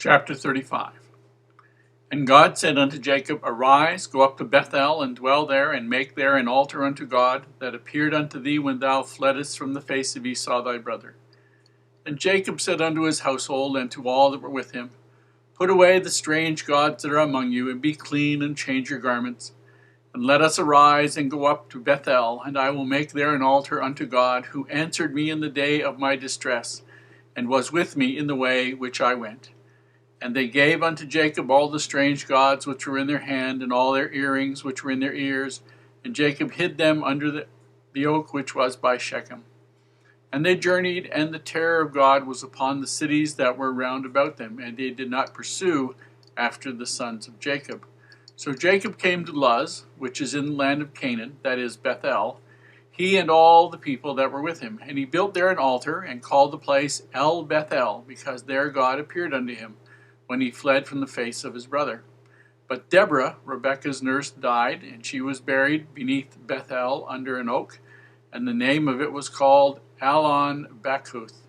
Chapter 35. And God said unto Jacob, Arise, go up to Beth-el, and dwell there, and make there an altar unto God, that appeared unto thee when thou fleddest from the face of Esau thy brother. And Jacob said unto his household, and to all that were with him, Put away the strange gods that are among you, and be clean, and change your garments. And let us arise, and go up to Beth-el, and I will make there an altar unto God, who answered me in the day of my distress, and was with me in the way which I went. And they gave unto Jacob all the strange gods which were in their hand, and all their earrings which were in their ears. And Jacob hid them under the oak which was by Shechem. And they journeyed, and the terror of God was upon the cities that were round about them, and they did not pursue after the sons of Jacob. So Jacob came to Luz, which is in the land of Canaan, that is Beth-el, he and all the people that were with him. And he built there an altar, and called the place El Beth-el, because there God appeared unto him, when he fled from the face of his brother. But Deborah, Rebekah's nurse, died, and she was buried beneath Beth-el under an oak, and the name of it was called Allon-bachuth.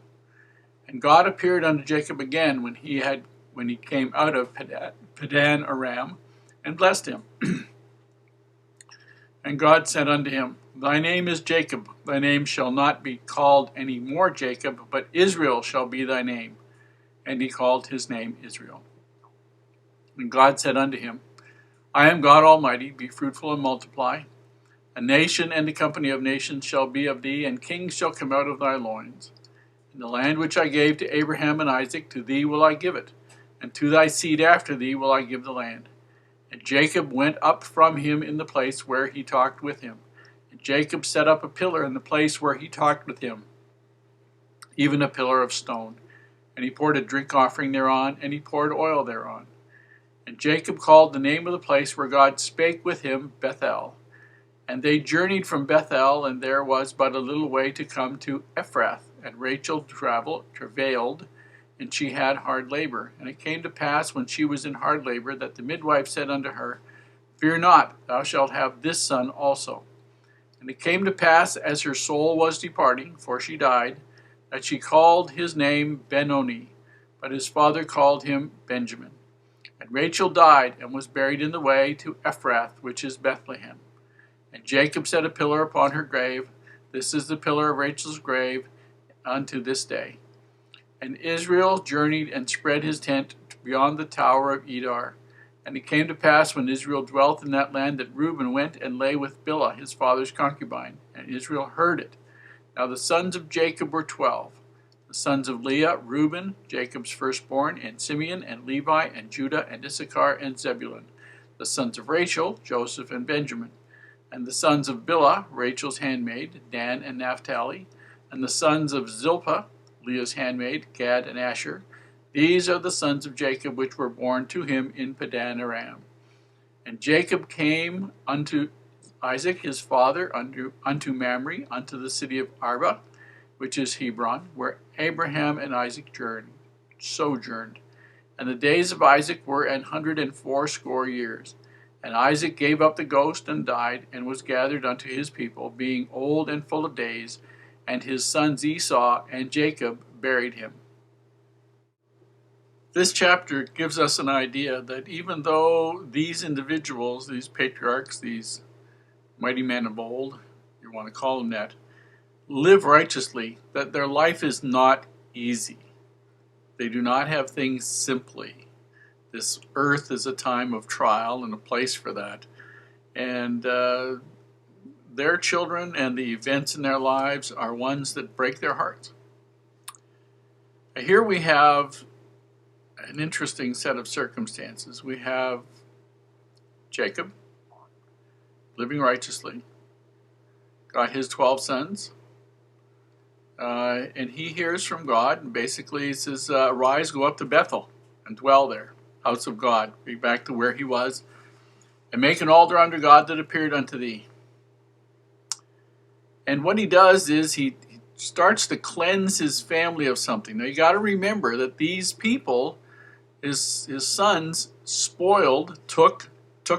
And God appeared unto Jacob again when he came out of Padan Aram, and blessed him. And God said unto him, Thy name is Jacob, thy name shall not be called any more Jacob, but Israel shall be thy name. And he called his name Israel. And God said unto him, I am God Almighty, be fruitful and multiply. A nation and a company of nations shall be of thee, and kings shall come out of thy loins. And the land which I gave to Abraham and Isaac, to thee will I give it, and to thy seed after thee will I give the land. And Jacob went up from him in the place where he talked with him. And Jacob set up a pillar in the place where he talked with him, even a pillar of stone. And he poured a drink offering thereon, and he poured oil thereon. And Jacob called the name of the place where God spake with him Beth-el. And they journeyed from Beth-el, and there was but a little way to come to Ephrath. And Rachel travailed, and she had hard labor. And it came to pass, when she was in hard labor, that the midwife said unto her, Fear not, thou shalt have this son also. And it came to pass, as her soul was departing, for she died, that she called his name Benoni, but his father called him Benjamin. And Rachel died, and was buried in the way to Ephrath, which is Beth-lehem. And Jacob set a pillar upon her grave. This is the pillar of Rachel's grave unto this day. And Israel journeyed and spread his tent beyond the tower of Edar. And it came to pass, when Israel dwelt in that land, that Reuben went and lay with Bilhah, his father's concubine. And Israel heard it. Now the sons of Jacob were 12. The sons of Leah, Reuben, Jacob's firstborn, and Simeon, and Levi, and Judah, and Issachar, and Zebulun. The sons of Rachel, Joseph, and Benjamin. And the sons of Bilhah, Rachel's handmaid, Dan and Naphtali. And the sons of Zilpah, Leah's handmaid, Gad and Asher. These are the sons of Jacob which were born to him in Padan Aram. And Jacob came unto Isaac his father unto Mamre, unto the city of Arba, which is Hebron, where Abraham and Isaac sojourned. And the days of Isaac were 180 years. And Isaac gave up the ghost and died, and was gathered unto his people, being old and full of days. And his sons Esau and Jacob buried him. This chapter gives us an idea that even though these individuals, these patriarchs, these mighty men of old, you want to call them that, live righteously, that their life is not easy. They do not have things simply. This earth is a time of trial and a place for that. And their children and the events in their lives are ones that break their hearts. Here we have an interesting set of circumstances. We have Jacob living righteously, got his 12 sons, and he hears from God, and basically he says, Arise, go up to Beth-el, and dwell there, house of God, be back to where he was, and make an altar unto God that appeared unto thee. And what he does is he starts to cleanse his family of something. Now you got to remember that these people, his sons, spoiled, took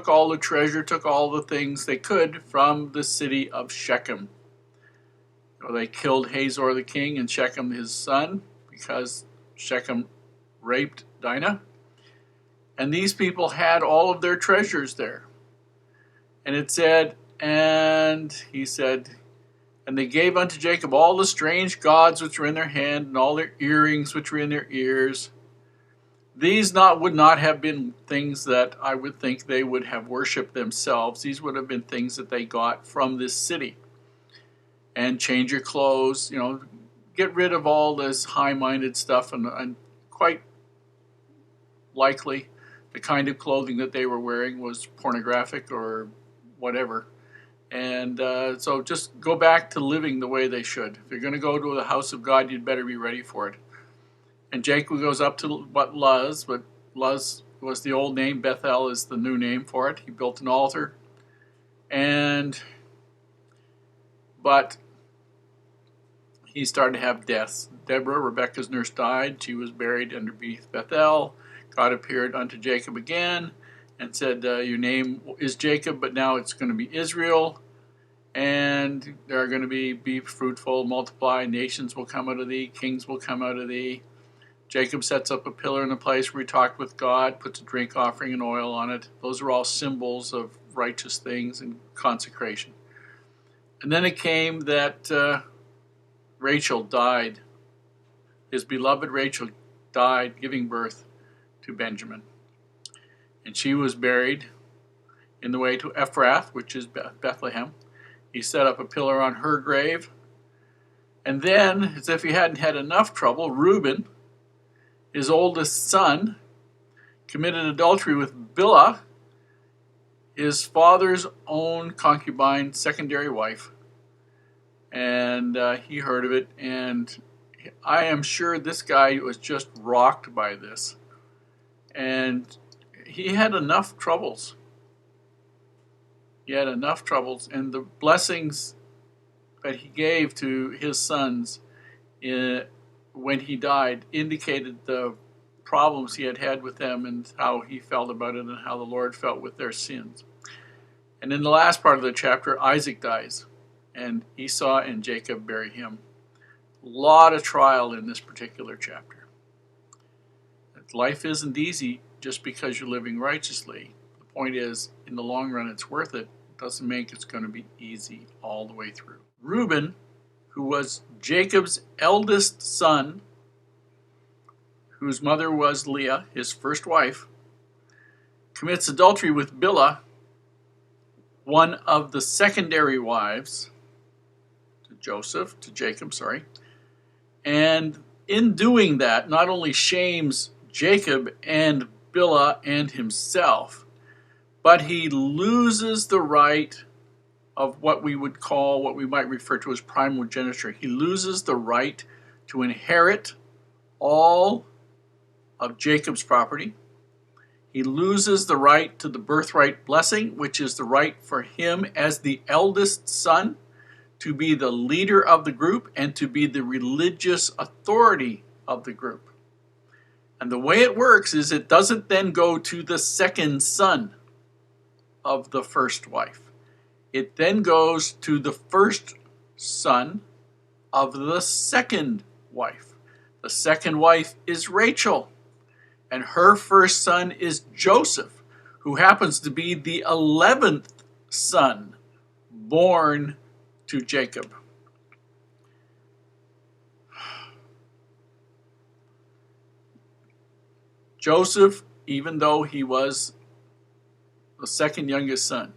all the treasure, took all the things they could from the city of Shechem. They killed Hazor the king and Shechem his son, because Shechem raped Dinah, And these people had all of their treasures there. And it said, and he said, and they gave unto Jacob all the strange gods which were in their hand, and all their earrings which were in their ears. These would not have been things that I would think they would have worshipped themselves. These would have been things that they got from this city. And change your clothes, get rid of all this high-minded stuff, and quite likely the kind of clothing that they were wearing was pornographic or whatever. And so just go back to living the way they should. If you're going to go to the house of God, you'd better be ready for it. And Jacob goes up to Luz, but Luz was the old name. Beth-el is the new name for it. He built an altar. But he started to have deaths. Deborah, Rebekah's nurse, died. She was buried underneath Beth-el. God appeared unto Jacob again and said, your name is Jacob, but now it's going to be Israel. And there are going to be fruitful, multiply, nations will come out of thee, kings will come out of thee. Jacob sets up a pillar in a place where he talked with God, puts a drink offering and oil on it. Those are all symbols of righteous things and consecration. And then it came that Rachel died. His beloved Rachel died giving birth to Benjamin. And she was buried in the way to Ephrath, which is Beth-lehem. He set up a pillar on her grave. And then, as if he hadn't had enough trouble, Reuben, his oldest son, committed adultery with Bilhah, his father's own concubine, secondary wife. And he heard of it, and I am sure this guy was just rocked by this. And he had enough troubles. He had enough troubles, and the blessings that he gave to his sons when he died indicated the problems he had with them and how he felt about it and how the Lord felt with their sins. And in the last part of the chapter, Isaac dies, and Esau and Jacob bury him. A lot of trial in this particular chapter. Life isn't easy just because you're living righteously. The point is, in the long run, it's worth it. It doesn't make it's going to be easy all the way through. Reuben, who was Jacob's eldest son, whose mother was Leah, his first wife, commits adultery with Bilhah, one of the secondary wives to Jacob, and in doing that, not only shames Jacob and Bilhah and himself, but he loses the right of what we might refer to as primogeniture. He loses the right to inherit all of Jacob's property. He loses the right to the birthright blessing, which is the right for him as the eldest son to be the leader of the group and to be the religious authority of the group. And the way it works is it doesn't then go to the second son of the first wife. It then goes to the first son of the second wife. The second wife is Rachel, and her first son is Joseph, who happens to be the 11th son born to Jacob. Joseph, even though he was the second youngest son,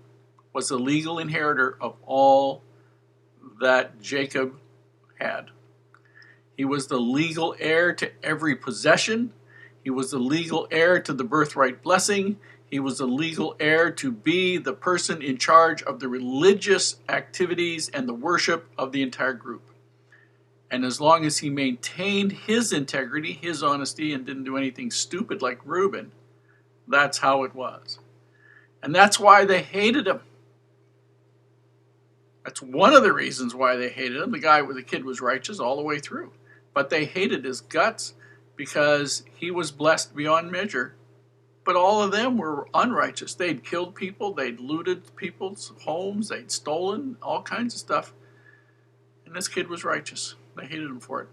was the legal inheritor of all that Jacob had. He was the legal heir to every possession. He was the legal heir to the birthright blessing. He was the legal heir to be the person in charge of the religious activities and the worship of the entire group. And as long as he maintained his integrity, his honesty, and didn't do anything stupid like Reuben, that's how it was. And that's why they hated him. That's one of the reasons why they hated him. The kid was righteous all the way through. But they hated his guts because he was blessed beyond measure. But all of them were unrighteous. They'd killed people, they'd looted people's homes, they'd stolen all kinds of stuff. And this kid was righteous. They hated him for it.